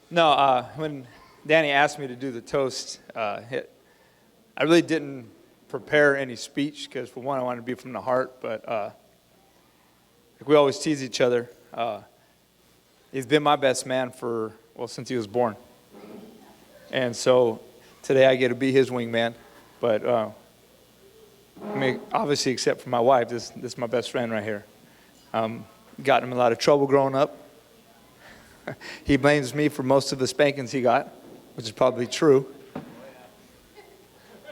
No, when Danny asked me to do the toast, I really didn't prepare any speech because, for one, I wanted to be from the heart. But we always tease each other. He's been my best man since he was born. And so today I get to be his wingman. But obviously, except for my wife, this is my best friend right here. Got him in a lot of trouble growing up. He blames me for most of the spankings he got, which is probably true.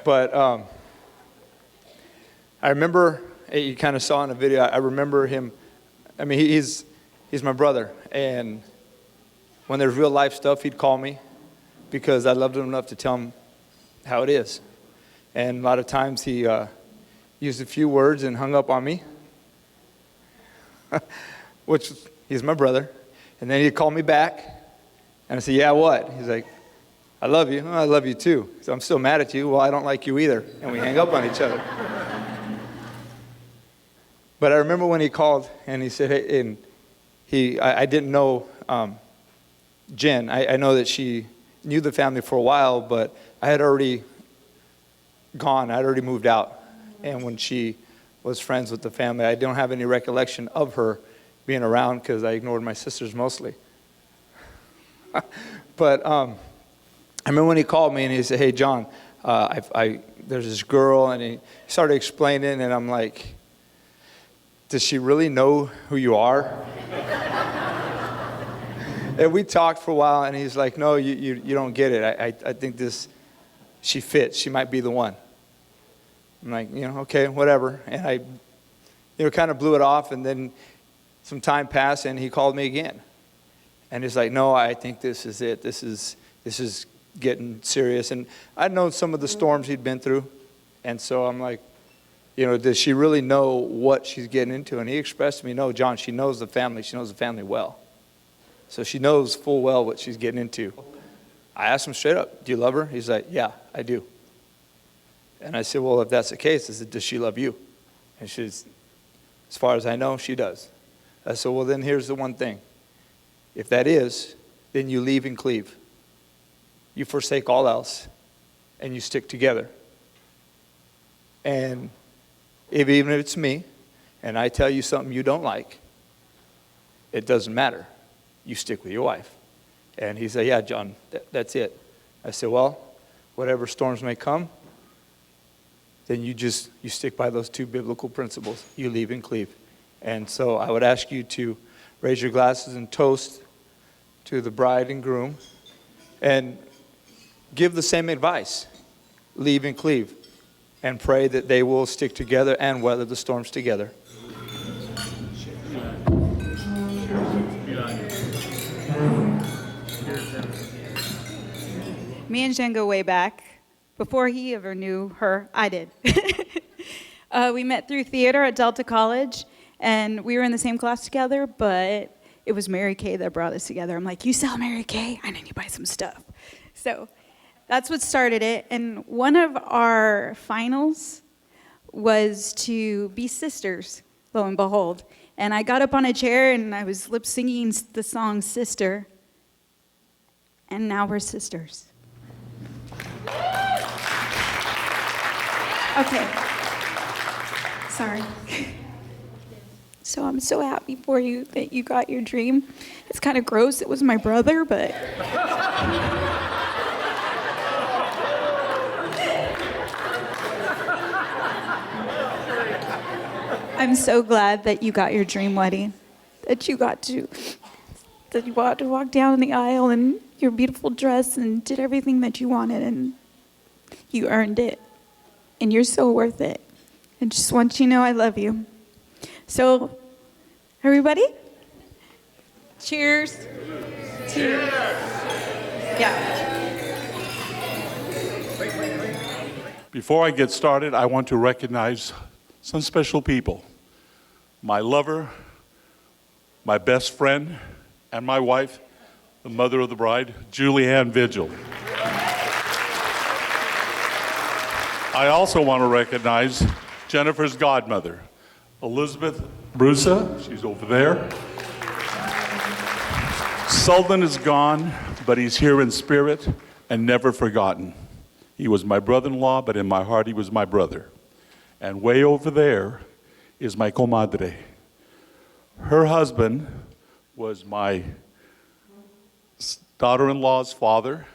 But I remember, you kind of saw in a video, I remember him. I mean, he's my brother. And when there's real life stuff, he'd call me because I loved him enough to tell him how it is. And a lot of times he used a few words and hung up on me, which he's my brother. And then he'd call me back, and I said, yeah, what? He's like, I love you. Oh, I love you too. So I'm still mad at you. Well, I don't like you either. And we hang up on each other. But I remember when he called, and he said, hey, and I didn't know Jen. I know that she knew the family for a while, but I had already gone. I had already moved out. And when she was friends with the family, I don't have any recollection of her being around because I ignored my sisters mostly. But I remember when he called me and he said, hey, John, there's this girl, and he started explaining, and I'm like, does she really know who you are? And we talked for a while, and he's like, no, you don't get it. I think she fits. She might be the one. I'm like, okay, whatever. And I, kind of blew it off, and then some time passed, and he called me again. And he's like, no, I think this is it. This is getting serious. And I'd known some of the storms he'd been through. And so I'm like, does she really know what she's getting into? And he expressed to me, no, John, she knows the family. She knows the family well. So she knows full well what she's getting into. I asked him straight up, do you love her? He's like, yeah, I do. And I said, well, if that's the case, does she love you? And she's, as far as I know, she does. I said, well, then here's the one thing. If that is, then you leave and cleave. You forsake all else, and you stick together. And even if it's me, and I tell you something you don't like, it doesn't matter. You stick with your wife. And he said, yeah, John, that's it. I said, well, whatever storms may come, then you stick by those two biblical principles. You leave and cleave. And so I would ask you to raise your glasses and toast to the bride and groom and give the same advice. Leave and cleave. And pray that they will stick together and weather the storms together. Me and Jen go way back. Before he ever knew her, I did. We met through theater at Delta College, and we were in the same class together, but it was Mary Kay that brought us together. I'm like, you sell Mary Kay? I need you buy some stuff. So that's what started it. And one of our finals was to be sisters, lo and behold. And I got up on a chair, and I was lip singing the song Sister. And now we're sisters. Okay. Sorry. So I'm so happy for you that you got your dream. It's kind of gross. It was my brother, but... I'm so glad that you got your dream wedding, that you got to walk down the aisle in your beautiful dress and did everything that you wanted, and you earned it. And you're so worth it. I just want you to know I love you. So, everybody, cheers. Cheers. Yeah. Before I get started, I want to recognize some special people. My lover, my best friend, and my wife, the mother of the bride, Julianne Vigil. I also want to recognize Jennifer's godmother, Elizabeth Brusa. She's over there. Sullivan is gone, but he's here in spirit and never forgotten. He was my brother-in-law, but in my heart he was my brother. And way over there is my comadre. Her husband was my daughter-in-law's father,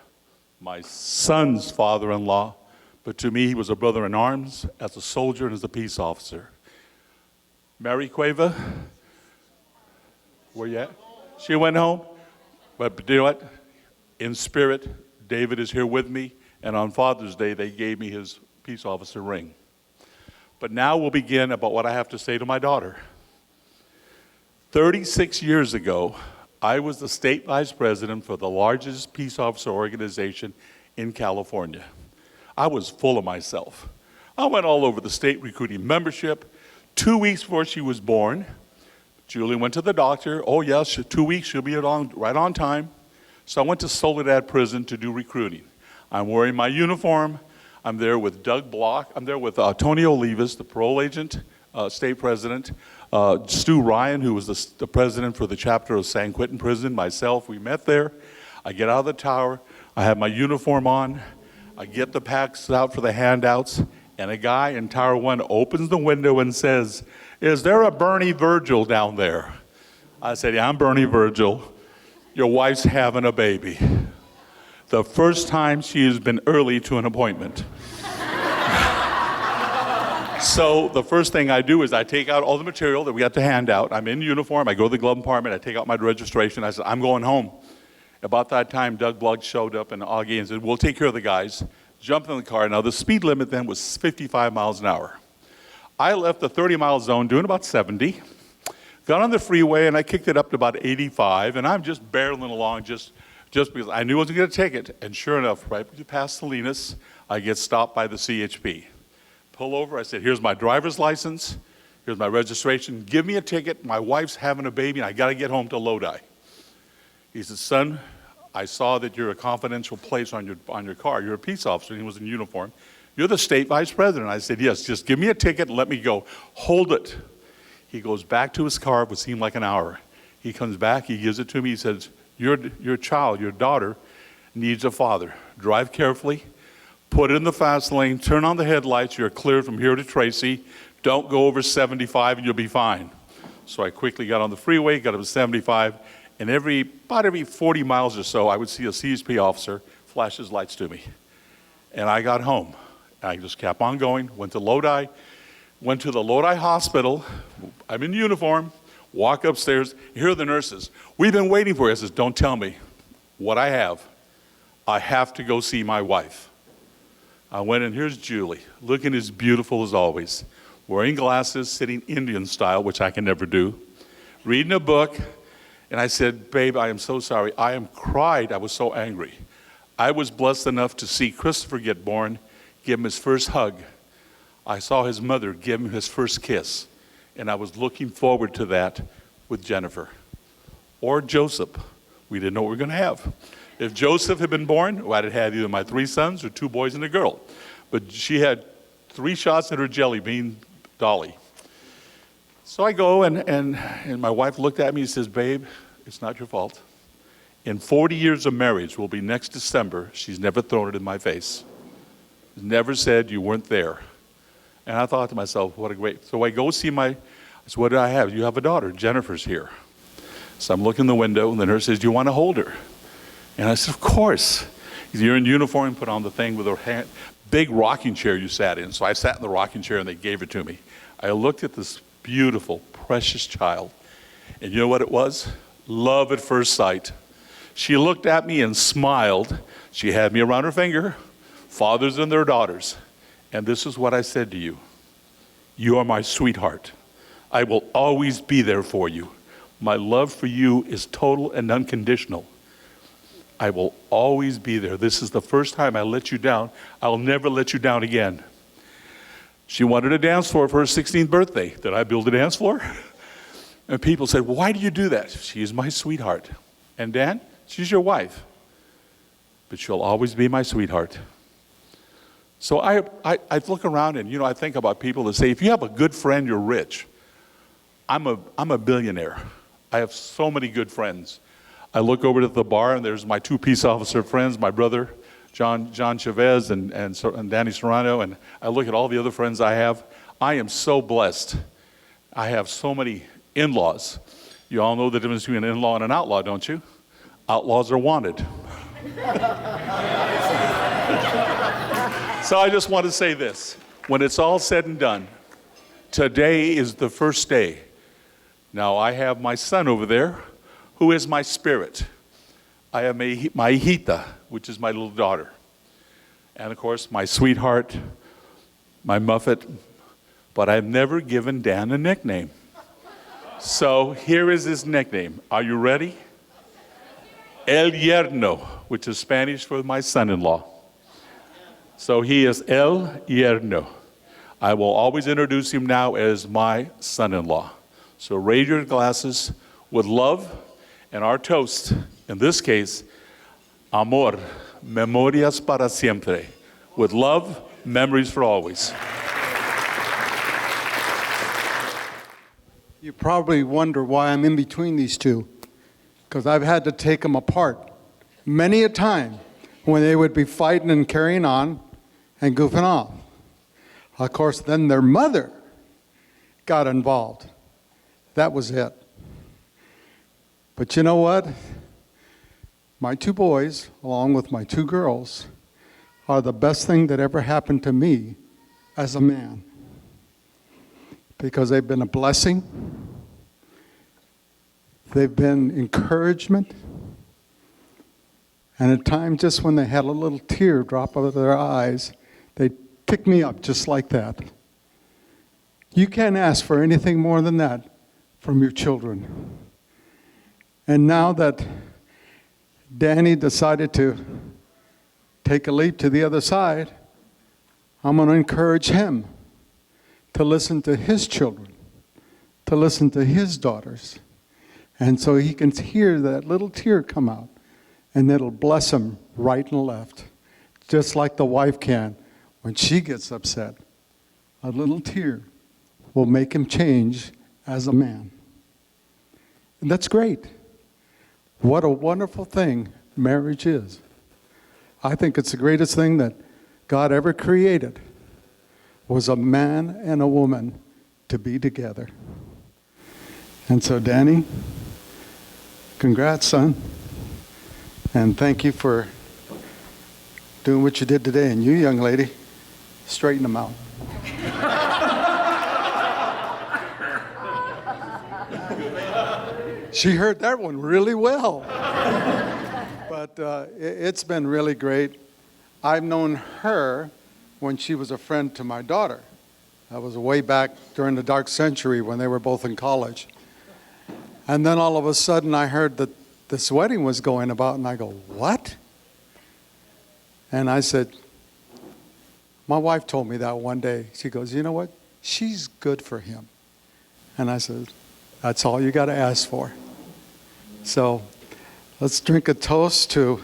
my son's father-in-law, but to me he was a brother in arms as a soldier and as a peace officer. Mary Cueva, where you at? She went home, but you know what? In spirit, David is here with me, and on Father's Day they gave me his peace officer ring. But now we'll begin about what I have to say to my daughter. 36 years ago, I was the state vice president for the largest peace officer organization in California. I was full of myself. I went all over the state recruiting membership. 2 weeks before she was born, Julie went to the doctor. Oh yes, 2 weeks, she'll be right on time. So I went to Soledad Prison to do recruiting. I'm wearing my uniform. I'm there with Doug Block. I'm there with Tony Olivas, the parole agent, state president, Stu Ryan, who was the president for the chapter of San Quentin Prison, myself. We met there. I get out of the tower. I have my uniform on. I get the packs out for the handouts, and a guy in Tower 1 opens the window and says, "Is there a Bernie Virgil down there?" I said, "Yeah, I'm Bernie Virgil. Your wife's having a baby." The first time she has been early to an appointment. So the first thing I do is I take out all the material that we got to hand out. I'm in uniform. I go to the glove compartment. I take out my registration. I said, "I'm going home." About that time, Doug Blugg showed up and Augie and said, "We'll take care of the guys." Jumped in the car. Now, the speed limit then was 55 miles an hour. I left the 30-mile zone doing about 70, got on the freeway, and I kicked it up to about 85, and I'm just barreling along just because I knew I wasn't going to take it. And sure enough, right past Salinas, I get stopped by the CHP. Pull over. I said, "Here's my driver's license. Here's my registration. Give me a ticket. My wife's having a baby, and I got to get home to Lodi." He said, "Son, I saw that you're a confidential place on your car. You're a peace officer." And he was in uniform. "You're the state vice president." I said, "Yes, just give me a ticket and let me go." "Hold it." He goes back to his car. It would seem like an hour. He comes back. He gives it to me. He says, your child, your daughter, needs a father. Drive carefully. Put it in the fast lane. Turn on the headlights. You're cleared from here to Tracy. Don't go over 75 and you'll be fine." So I quickly got on the freeway, got up to 75. And about every 40 miles or so, I would see a CSP officer flash his lights to me. And I got home. I just kept on going, went to Lodi, went to the Lodi hospital. I'm in uniform, walk upstairs. Here are the nurses. "We've been waiting for you." I says, "Don't tell me what I have. I have to go see my wife." I went in, here's Julie, looking as beautiful as always, wearing glasses, sitting Indian style, which I can never do, reading a book. And I said, "Babe, I am so sorry." I cried. I was so angry. I was blessed enough to see Christopher get born, give him his first hug. I saw his mother give him his first kiss. And I was looking forward to that with Jennifer. Or Joseph. We didn't know what we were going to have. If Joseph had been born, well, I'd have had either my 3 sons or 2 boys and a girl. But she had 3 shots at her jelly bean, Dolly. So I go, and my wife looked at me and says, "Babe, it's not your fault. In 40 years of marriage, will be next December, she's never thrown it in my face. Never said you weren't there." And I thought to myself, what a great, so I go see I said, "What do I have?" "You have a daughter, Jennifer's here." So I'm looking in the window, and the nurse says, "Do you want to hold her?" And I said, "Of course." He said, "You're in uniform, put on the thing with her hand, big rocking chair you sat in." So I sat in the rocking chair, and they gave it to me. I looked at this beautiful, precious child. And you know what it was? Love at first sight. She looked at me and smiled. She had me around her finger, fathers and their daughters. And this is what I said to you. "You are my sweetheart. I will always be there for you. My love for you is total and unconditional. I will always be there. This is the first time I let you down. I'll never let you down again." She wanted a dance floor for her 16th birthday. Did I build a dance floor? And people said, "Well, why do you do that?" "She is my sweetheart." "And Dan, she's your wife. But she'll always be my sweetheart." So I look around and, I think about people that say, if you have a good friend, you're rich. I'm a billionaire. I have so many good friends. I look over to the bar, and there's my two peace officer friends, my brother, John Chavez and Danny Serrano, and I look at all the other friends I have. I am so blessed. I have so many in-laws. You all know the difference between an in-law and an outlaw, don't you? Outlaws are wanted. So I just want to say this. When it's all said and done, today is the first day. Now I have my son over there, who is my spirit. I have my hijita, which is my little daughter. And of course, my sweetheart, my Muffet. But I've never given Dan a nickname. So here is his nickname. Are you ready? El Yerno, which is Spanish for my son-in-law. So he is El Yerno. I will always introduce him now as my son-in-law. So raise your glasses with love, and our toast, in this case, amor, memorias para siempre. With love, memories for always. You probably wonder why I'm in between these two, because I've had to take them apart many a time when they would be fighting and carrying on and goofing off. Of course, then their mother got involved. That was it. But you know what? My two boys, along with my two girls, are the best thing that ever happened to me as a man. Because they've been a blessing. They've been encouragement. And at times, just when they had a little tear drop out of their eyes, they'd pick me up just like that. You can't ask for anything more than that from your children. And now that Danny decided to take a leap to the other side, I'm going to encourage him to listen to his children, to listen to his daughters. And so he can hear that little tear come out, and it'll bless him right and left, just like the wife can when she gets upset. A little tear will make him change as a man. And that's great. What a wonderful thing marriage is. I think it's the greatest thing that God ever created, was a man and a woman to be together. And so, Danny, congrats, son. And thank you for doing what you did today. And you, young lady, straighten them out. She heard that one really well. But it's been really great. I've known her when she was a friend to my daughter. That was way back during the dark century when they were both in college. And then all of a sudden I heard that this wedding was going about, and I go, what? And I said, my wife told me that one day. She goes, you know what? She's good for him. And I said, that's all you got to ask for. So let's drink a toast to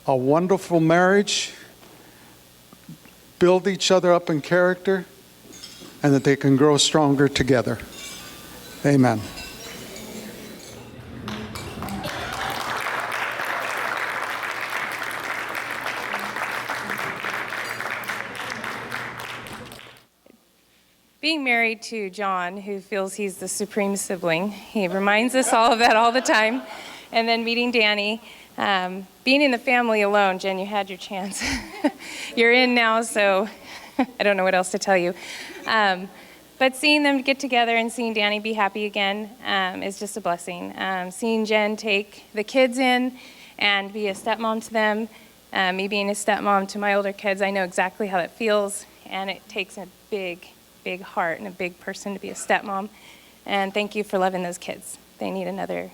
a wonderful marriage, build each other up in character, and that they can grow stronger together. Amen. Being married to John, who feels he's the supreme sibling, he reminds us all of that all the time. And then meeting Danny, being in the family alone, Jen, you had your chance. You're in now, so I don't know what else to tell you. But seeing them get together and seeing Danny be happy again is just a blessing. Seeing Jen take the kids in and be a stepmom to them, me being a stepmom to my older kids, I know exactly how that feels, and it takes a big heart and a big person to be a stepmom. And thank you for loving those kids. They need another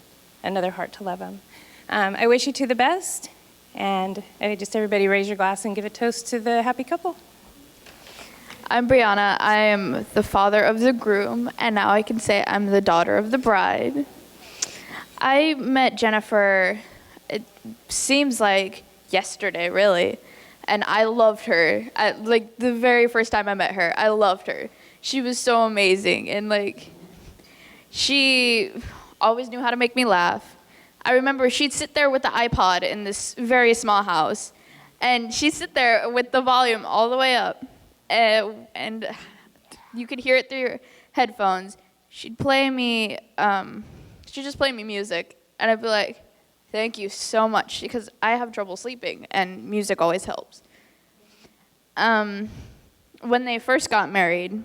heart to love them. I wish you two the best, and everybody raise your glass and give a toast to the happy couple. I'm Brianna. I am the father of the groom, and now I can say I'm the daughter of the bride. I met Jennifer, it seems like yesterday, really, and I loved her. Like the very first time I met her, I loved her. She was so amazing, and she always knew how to make me laugh. I remember she'd sit there with the iPod in this very small house, and she'd sit there with the volume all the way up, and you could hear it through your headphones. She'd play me, she'd just play me music, and I'd be like, thank you so much, because I have trouble sleeping, and music always helps. When they first got married,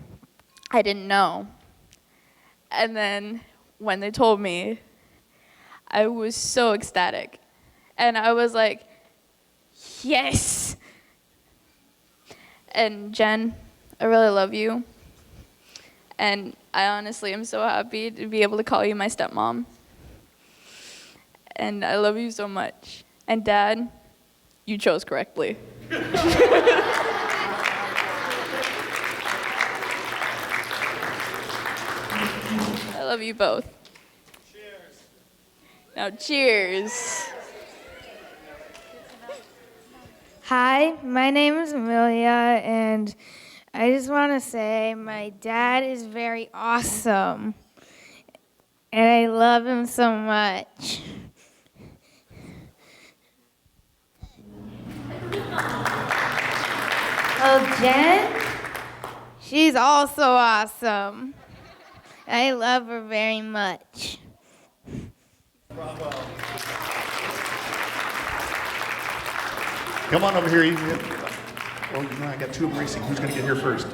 I didn't know. And then when they told me, I was so ecstatic. And I was like, yes! And Jen, I really love you. And I honestly am so happy to be able to call you my stepmom. And I love you so much. And Dad, you chose correctly. I love you both. Cheers. Now, cheers. Hi, my name is Amelia, and I just want to say my dad is very awesome, and I love him so much. Oh, Jen? She's also awesome. I love her very much. Bravo. Come on over here, Ethan. Oh, no, I got two of them racing. Who's going to get here first?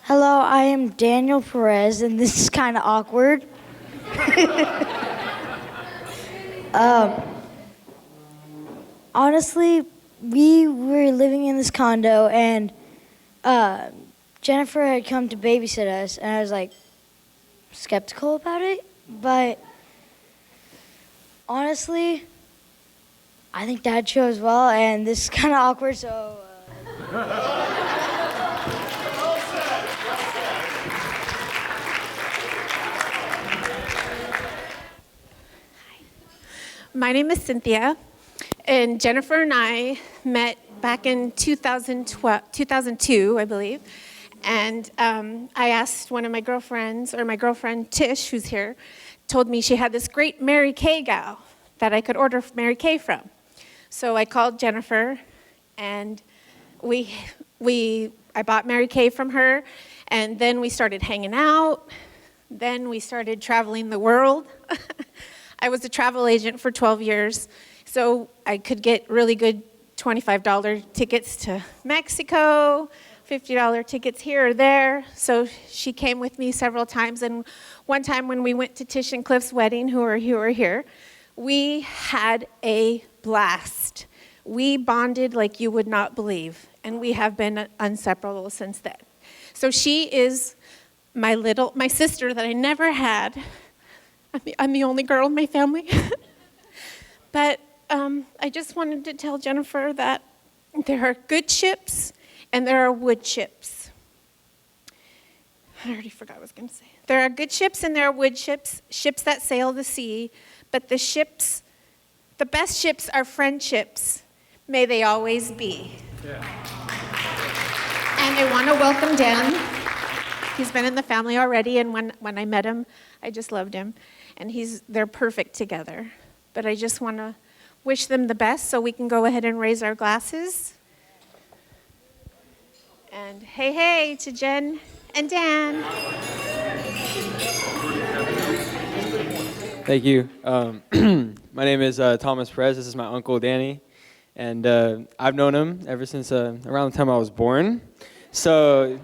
Hello, I am Daniel Perez, and this is kind of awkward. Honestly, we were living in this condo, and Jennifer had come to babysit us, and I was like skeptical about it, but honestly, I think Dad chose well, and this is kind of awkward, so. My name is Cynthia, and Jennifer and I met back in 2002, I believe. And I asked one of my girlfriends, or my girlfriend Tish, who's here, told me she had this great Mary Kay gal that I could order Mary Kay from. So I called Jennifer, and I bought Mary Kay from her, and then we started hanging out. Then we started traveling the world. I was a travel agent for 12 years, so I could get really good $25 tickets to Mexico, $50 tickets here or there. So she came with me several times, and one time when we went to Tish and Cliff's wedding, who are here, we had a blast. We bonded like you would not believe, and we have been inseparable since then. So she is my sister that I never had. I'm the only girl in my family. But I just wanted to tell Jennifer that there are good ships and there are wood ships. I already forgot what I was going to say. There are good ships and there are wood ships, ships that sail the sea, but the best ships are friendships. May they always be. Yeah. And I want to welcome Dan. He's been in the family already, and when I met him, I just loved him. And they're perfect together. But I just want to wish them the best so we can go ahead and raise our glasses. And hey to Jen and Dan. Thank you. My name is Thomas Perez. This is my uncle Danny. And I've known him ever since around the time I was born. And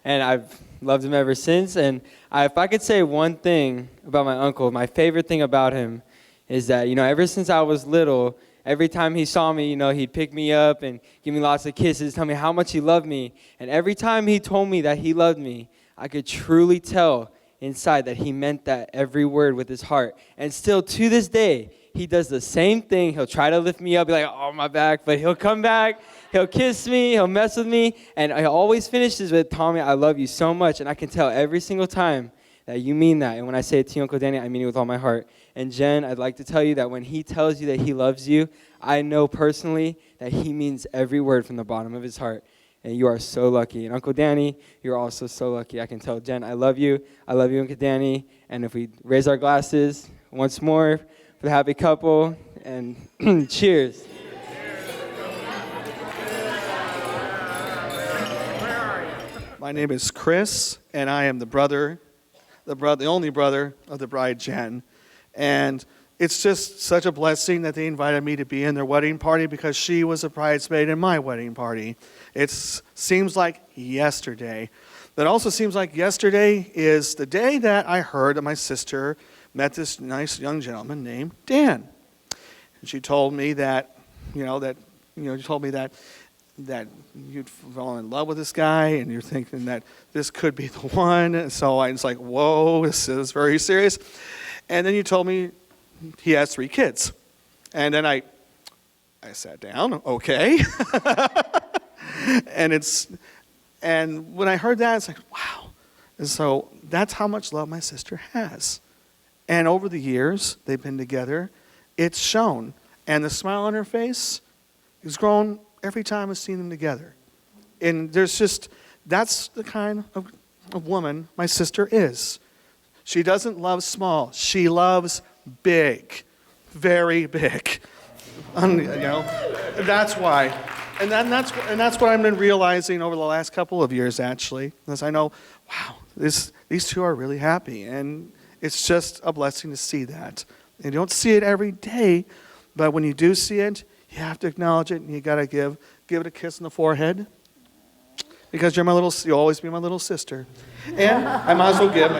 I've loved him ever since. And if I could say one thing about my uncle, my favorite thing about him is that, ever since I was little, every time he saw me, he'd pick me up and give me lots of kisses, tell me how much he loved me. And every time he told me that he loved me, I could truly tell inside that he meant that every word with his heart. And still to this day, he does the same thing. He'll try to lift me up, be like, oh, my back, but he'll come back, he'll kiss me, he'll mess with me, and he always finishes with, Tommy, I love you so much, and I can tell every single time that you mean that. And when I say it to you, Uncle Danny, I mean it with all my heart. And Jen, I'd like to tell you that when he tells you that he loves you, I know personally that he means every word from the bottom of his heart. And you are so lucky. And Uncle Danny, you're also so lucky. I can tell Jen, I love you, Uncle Danny. And if we raise our glasses once more for the happy couple, and cheers. My name is Chris, and I am the only brother of the bride, Jen. And it's just such a blessing that they invited me to be in their wedding party because she was a bridesmaid in my wedding party. It seems like yesterday. That also seems like yesterday is the day that I heard that my sister met this nice young gentleman named Dan. And she told me that you'd fallen in love with this guy and you're thinking that this could be the one. And so I was like, whoa, this is very serious. And then you told me he has 3 kids. And then I sat down, okay. And when I heard that, it's like, wow. And so that's how much love my sister has. And over the years they've been together, it's shown. And the smile on her face has grown every time I've seen them together. And that's the kind of woman my sister is. She doesn't love small. She loves big, very big. That's why. And that's what I've been realizing over the last couple of years, actually. Because I know, wow, these two are really happy. And it's just a blessing to see that. And you don't see it every day, but when you do see it, you have to acknowledge it, and you got to give it a kiss on the forehead. Because you'll always be my little sister. And I might as well give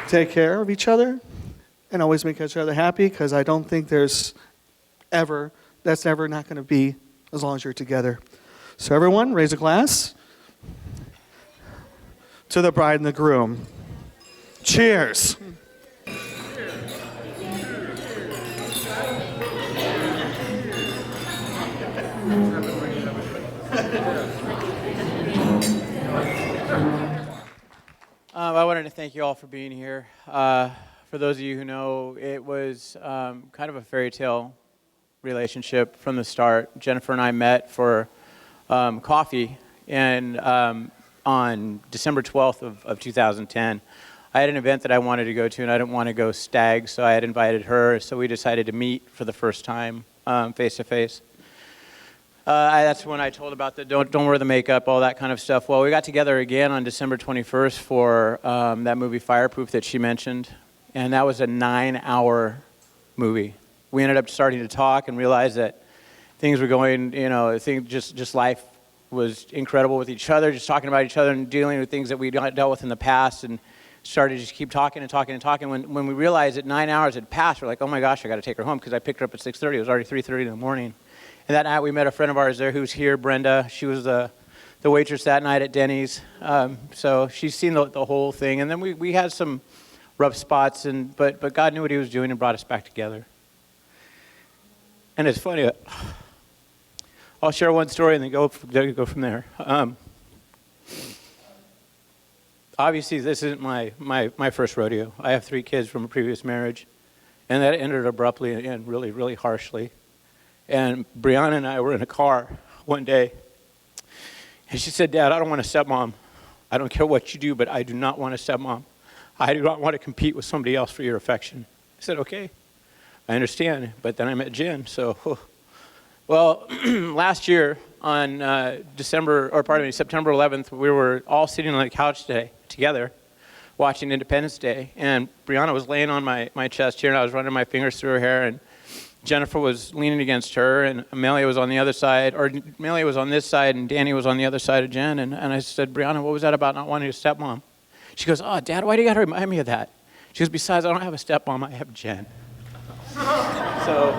take care of each other and always make each other happy, because I don't think that's ever not going to be as long as you're together. So everyone, raise a glass to the bride and the groom. Cheers. I wanted to thank you all for being here. For those of you who know, it was kind of a fairy tale relationship from the start. Jennifer and I met for coffee on December 12th of 2010. I had an event that I wanted to go to, and I didn't want to go stag, so I had invited her, so we decided to meet for the first time face-to-face. That's when I told about the don't wear the makeup, all that kind of stuff. Well, we got together again on December 21st for that movie Fireproof that she mentioned, and that was a 9-hour movie. We ended up starting to talk and realized that things were going, just life was incredible with each other, just talking about each other and dealing with things that we dealt with in the past, and started to just keep talking and talking and talking. When we realized that 9 hours had passed, we're like, oh my gosh, I got to take her home, because I picked her up at 6:30. It was already 3:30 in the morning. And that night we met a friend of ours there who's here, Brenda. She was the waitress that night at Denny's. So she's seen the whole thing. And then we had some rough spots, but God knew what he was doing and brought us back together. And it's funny. I'll share one story and then go from there. Obviously, this isn't my first rodeo. I have 3 kids from a previous marriage, and that ended abruptly and really, really harshly. And Brianna and I were in a car one day, and she said, Dad, I don't want a stepmom. I don't care what you do, but I do not want a stepmom. I do not want to compete with somebody else for your affection. I said, okay, I understand. But then I met Jen, so. Well, last year on September 11th, we were all sitting on the couch together watching Independence Day, and Brianna was laying on my chest here, and I was running my fingers through her hair, and Jennifer was leaning against her, and Amelia was on the other side, or Amelia was on this side, and Danny was on the other side of Jen, and I said, Brianna, what was that about not wanting a stepmom? She goes, oh, Dad, why do you got to remind me of that? She goes, besides, I don't have a stepmom, I have Jen. So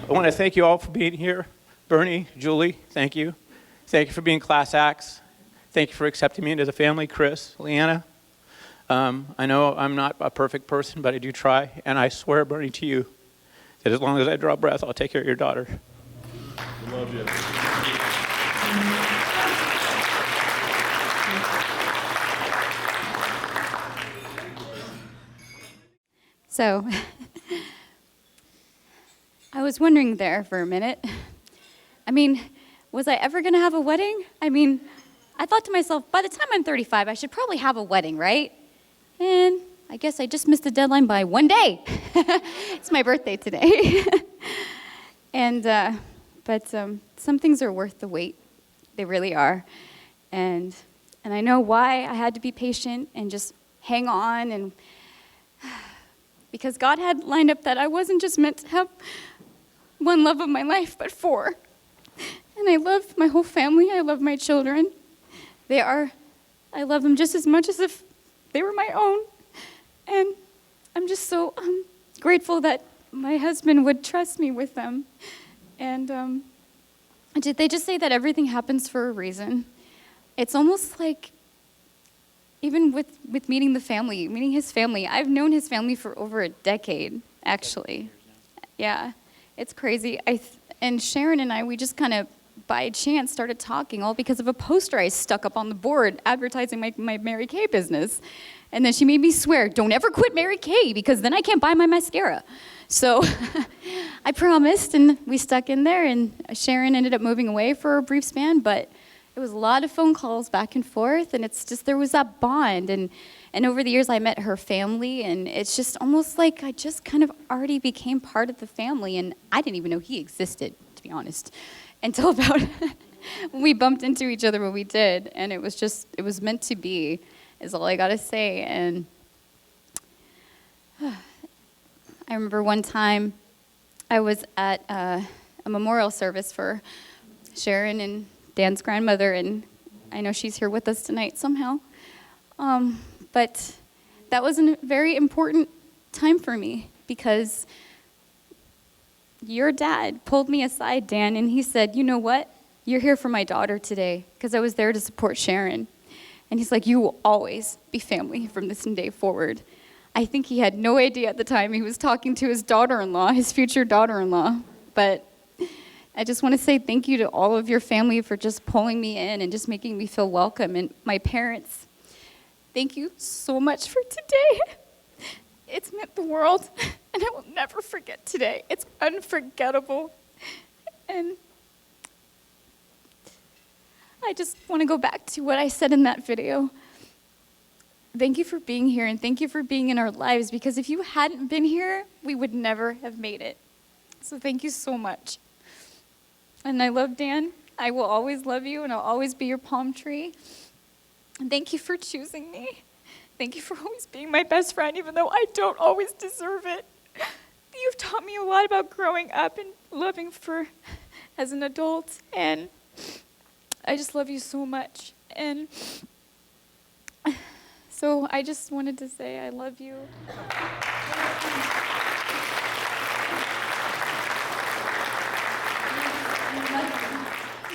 I want to thank you all for being here. Bernie, Julie, thank you. Thank you for being class acts. Thank you for accepting me into the family. Chris, Leanna. I know I'm not a perfect person, but I do try, and I swear, Bernie, to you, that as long as I draw breath, I'll take care of your daughter. We love you. So, I was wondering there for a minute. I mean, was I ever going to have a wedding? I mean, I thought to myself, by the time I'm 35, I should probably have a wedding, right? And I guess I just missed the deadline by one day. It's my birthday today. But some things are worth the wait. They really are. And I know why I had to be patient and just hang on, and because God had lined up that I wasn't just meant to have one love of my life, but four. And I love my whole family. I love my children. I love them just as much as if they were my own. And I'm just so grateful that my husband would trust me with them. And they just say that everything happens for a reason. It's almost like, even with meeting his family, I've known his family for over a decade, actually. Yeah, it's crazy. And Sharon and I, we just kind of, by chance, started talking, all because of a poster I stuck up on the board advertising my Mary Kay business. And then she made me swear, don't ever quit Mary Kay, because then I can't buy my mascara. So I promised, and we stuck in there, and Sharon ended up moving away for a brief span, but it was a lot of phone calls back and forth, and it's just, there was that bond, and over the years I met her family, and it's just almost like I just kind of already became part of the family, and I didn't even know he existed, to be honest, until about when we bumped into each other when we did, and it was meant to be, is all I gotta say. And I remember one time I was at a memorial service for Sharon and Dan's grandmother, and I know she's here with us tonight somehow. But that was a very important time for me, because your dad pulled me aside, Dan, and he said, you know what? You're here for my daughter today, because I was there to support Sharon. And he's like, you will always be family from this day forward. I think he had no idea at the time he was talking to his daughter-in-law, his future daughter-in-law. But I just want to say thank you to all of your family for just pulling me in and just making me feel welcome. And my parents, thank you so much for today. It's meant the world, and I will never forget today. It's unforgettable. And I just want to go back to what I said in that video. Thank you for being here, and thank you for being in our lives, because if you hadn't been here, we would never have made it. So thank you so much. And I love Dan. I will always love you, and I'll always be your palm tree. And thank you for choosing me. Thank you for always being my best friend, even though I don't always deserve it. You've taught me a lot about growing up and loving as an adult, and I just love you so much. And so I just wanted to say I love you.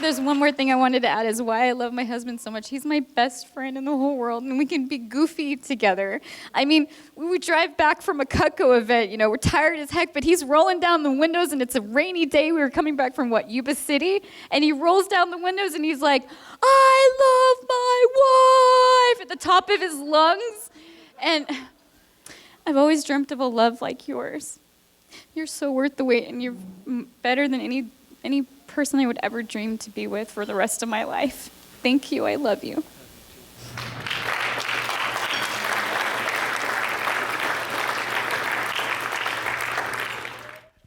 There's one more thing I wanted to add, is why I love my husband so much. He's my best friend in the whole world, and we can be goofy together. I mean, we would drive back from a Cutco event, we're tired as heck, but he's rolling down the windows, and it's a rainy day. We were coming back from, Yuba City? And he rolls down the windows, and he's like, I love my wife, at the top of his lungs. And I've always dreamt of a love like yours. You're so worth the wait, and you're better than any person I would ever dream to be with for the rest of my life. Thank you. I love you.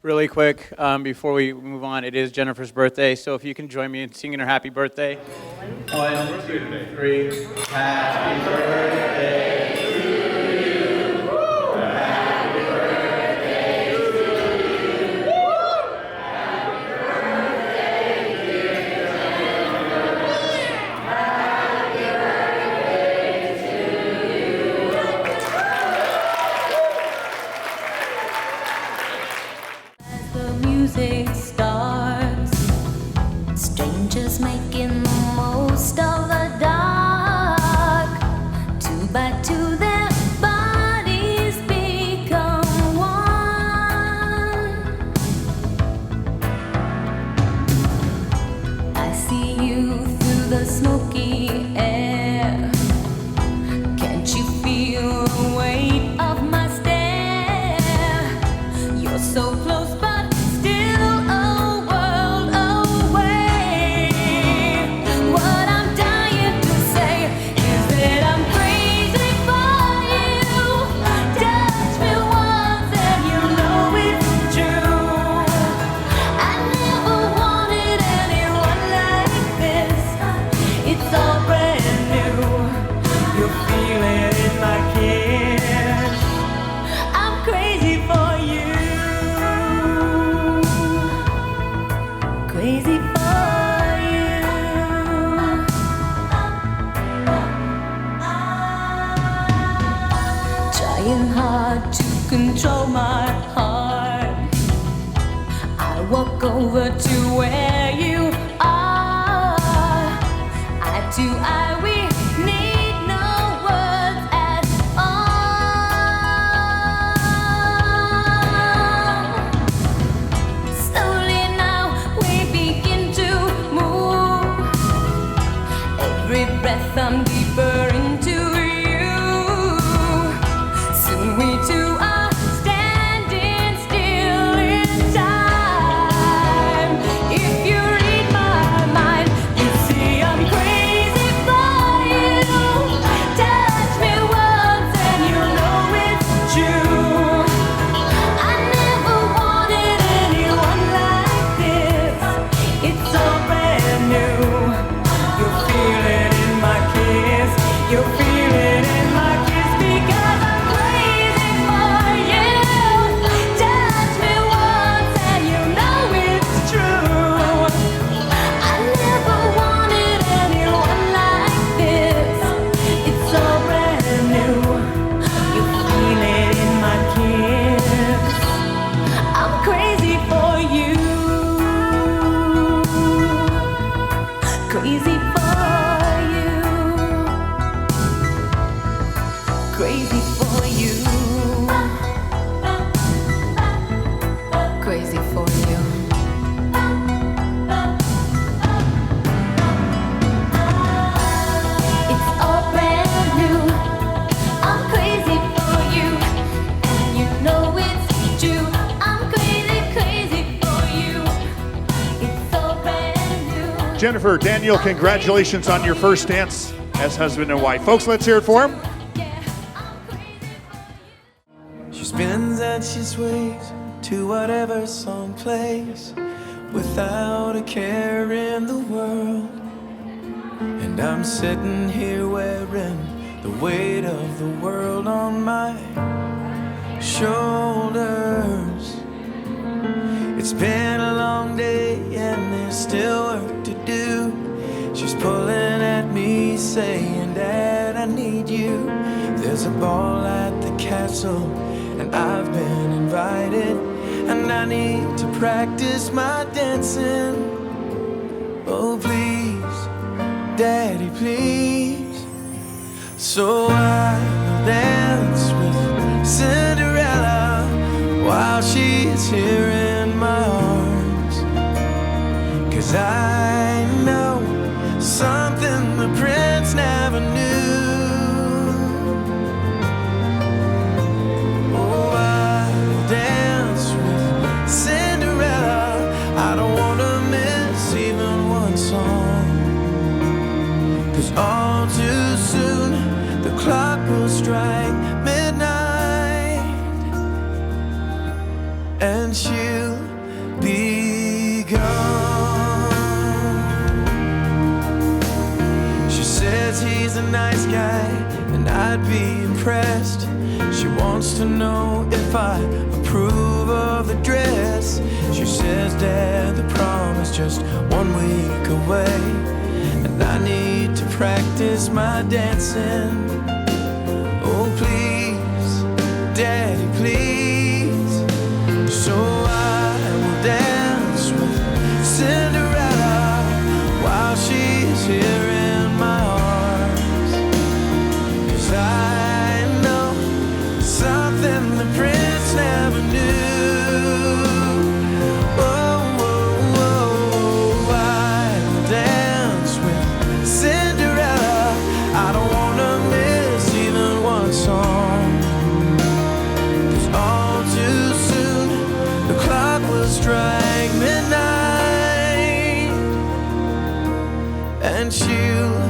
Really quick, before we move on, it is Jennifer's birthday, so if you can join me in singing her happy birthday. 1, 2, 3. Happy birthday. Strangers making the most of the dark. 2 by 2 trying hard to control my heart. I walk over to where you are. I do, we need no words at all. Slowly now we begin to move. Every breath I'm deeper into you. Soon we two are standing still in time. If you read my mind, you see I'm crazy for you. Touch me once and you'll know it's true. I never wanted anyone like this. It's all brand new. You'll feel it in my kiss. You'll feel it in my kiss because I'm crazy for you. Touch me once and you know it's true. I never wanted anyone like this. It's all brand new. You feel it in my kiss. I'm crazy for you. Crazy for you. Crazy for you. Crazy for you. It's all brand new. I'm crazy for you, and you know it's true. I'm crazy, crazy for you. It's all brand new. Jennifer, Daniel, congratulations on your first dance as husband and wife. Folks, let's hear it for them. She spins and she sways to whatever song plays without a care in the world. And I'm sitting here wearing the weight of the world on my shoulders. It's been a long day and there's still work to do. She's pulling at me saying, Dad, I need you. There's a ball at the castle and I've been invited, and I need to practice my dancing. Oh please, Daddy, please. So I will dance with Cinderella while she's here in my arms. 'Cause I know something the prince never knew. Oh, I will dance with Cinderella. I don't want to miss even one song. 'Cause all too soon the clock will strike midnight, and she'll be gone. She says he's a nice guy and I'd be impressed. She wants to know if I approve of the dress. She says, Dad, the prom is just 1 week away, and I need to practice my dancing. Oh please, Daddy, please. So I will dance with Cinderella while she's here in my arms. 'Cause I know something the prince never knew. Oh, oh, oh, I will dance with Cinderella. I don't wanna miss even one song. 'Cause all too soon the clock will strike midnight, and she'll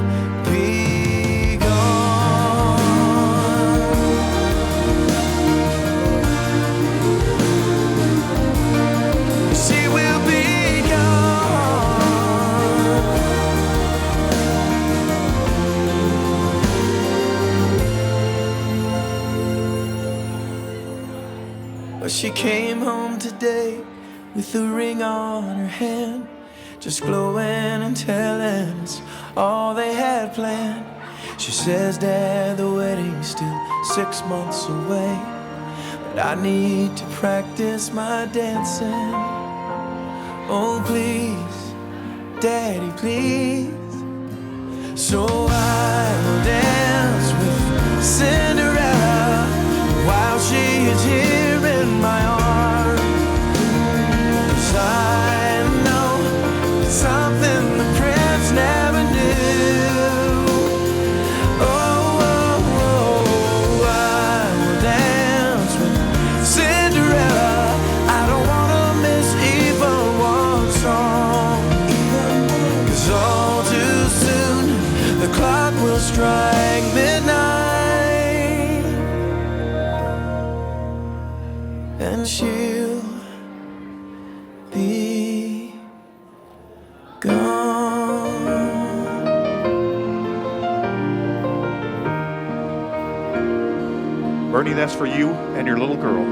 be gone. She will be gone. But she came home today with a ring on her hand, just glowing and telling us all they had planned. She says, Dad, the wedding's still 6 months away, but I need to practice my dancing. Oh, please, Daddy, please. So I will dance with Cinderella while she is here in my arms. 'Cause I know something the prince never knew. Oh, I will dance with Cinderella. I don't wanna miss even one song. 'Cause all too soon the clock will strike midnight, and she'll be gone. Bernie, that's for you and your little girl.